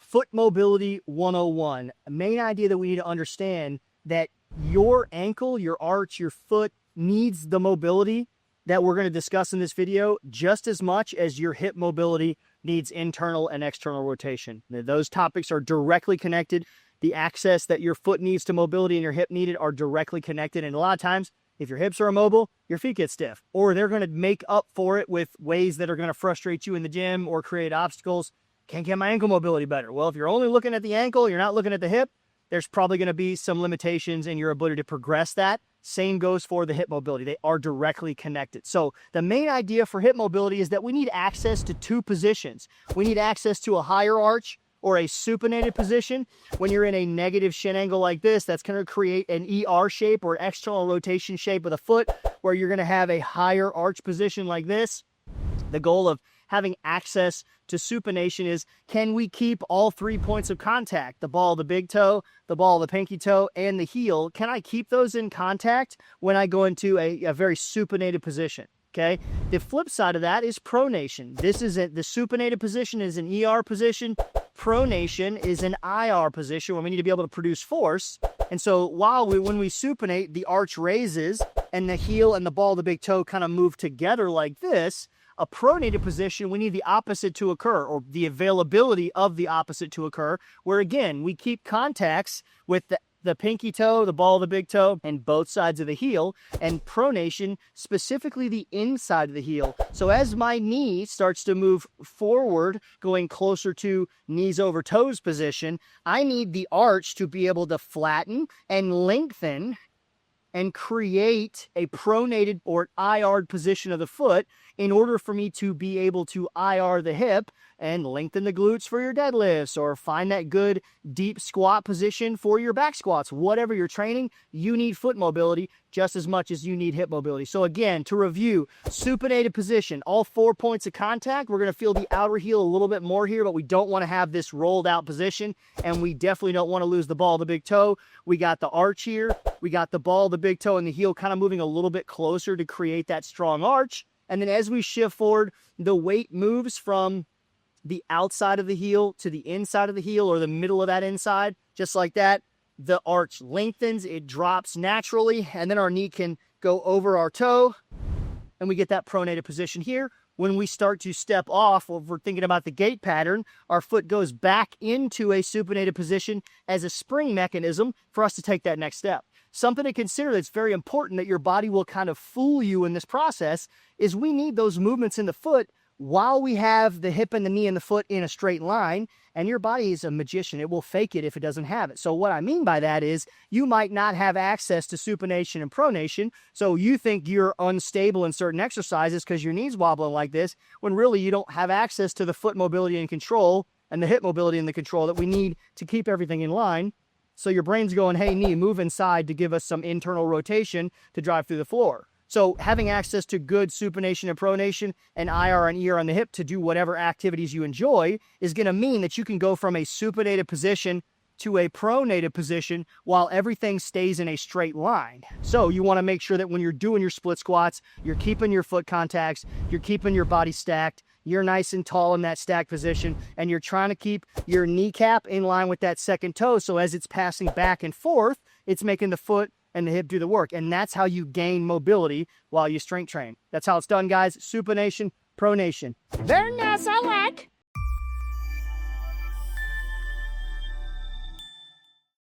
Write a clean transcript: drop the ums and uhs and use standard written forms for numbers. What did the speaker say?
Foot mobility 101. A main idea that we need to understand that your ankle, your arch, your foot needs the mobility that we're going to discuss in this video just as much as your hip mobility needs internal and external rotation. Now, those topics are directly connected. The access that your foot needs to mobility and your hip needed are directly connected. And a lot of times, if your hips are immobile, your feet get stiff, or they're going to make up for it with ways that are going to frustrate you in the gym or create obstacles. Can't get my ankle mobility better. Well, if you're only looking at the ankle, you're not looking at the hip, there's probably going to be some limitations in your ability to progress that. Same goes for the hip mobility. They are directly connected. So the main idea for hip mobility is that we need access to two positions. We need access to a higher arch or a supinated position. When you're in a negative shin angle like this, that's going to create an ER shape or external rotation shape of the foot, where you're going to have a higher arch position like this. The goal of having access to supination is, can we keep all 3 points of contact, the ball, the big toe, the ball, the pinky toe, and the heel? Can I keep those in contact when I go into a very supinated position? Okay. The flip side of that is pronation. The supinated position is an ER position. Pronation is an IR position where we need to be able to produce force. And so when we supinate, the arch raises and the heel and the ball, the big toe kind of move together like this. A pronated position, we need the opposite to occur, or the availability of the opposite to occur, where again, we keep contacts with the pinky toe, the ball, the big toe, and both sides of the heel, and pronation, specifically the inside of the heel. So as my knee starts to move forward, going closer to knees over toes position, I need the arch to be able to flatten and lengthen and create a pronated or IR'd position of the foot in order for me to be able to IR the hip and lengthen the glutes for your deadlifts, or find that good deep squat position for your back squats. Whatever you're training, you need foot mobility just as much as you need hip mobility. So again, to review, supinated position, all 4 points of contact. We're going to feel the outer heel a little bit more here, but we don't want to have this rolled out position, and we definitely don't want to lose the ball, the big toe. We got the arch here. We got the ball, the big toe, and the heel kind of moving a little bit closer to create that strong arch. And then as we shift forward, the weight moves from the outside of the heel to the inside of the heel, or the middle of that inside, just like that. The arch lengthens, it drops naturally, and then our knee can go over our toe, and we get that pronated position here. When we start to step off, or if we're thinking about the gait pattern, our foot goes back into a supinated position as a spring mechanism for us to take that next step. Something to consider that's very important, that your body will kind of fool you in this process, is we need those movements in the foot while we have the hip and the knee and the foot in a straight line. And your body is a magician. It will fake it if it doesn't have it. So what I mean by that is, you might not have access to supination and pronation, so you think you're unstable in certain exercises because your knee's wobbling like this, when really you don't have access to the foot mobility and control and the hip mobility and the control that we need to keep everything in line. So your brain's going, hey, knee, move inside to give us some internal rotation to drive through the floor. So having access to good supination and pronation and IR and ER on the hip to do whatever activities you enjoy is going to mean that you can go from a supinated position to a pronated position while everything stays in a straight line. So you want to make sure that when you're doing your split squats, you're keeping your foot contacts, you're keeping your body stacked, you're nice and tall in that stacked position, and you're trying to keep your kneecap in line with that second toe. So as it's passing back and forth, it's making the foot and the hip do the work. And that's how you gain mobility while you strength train. That's how it's done, guys. Supination, pronation. Very nice, I like.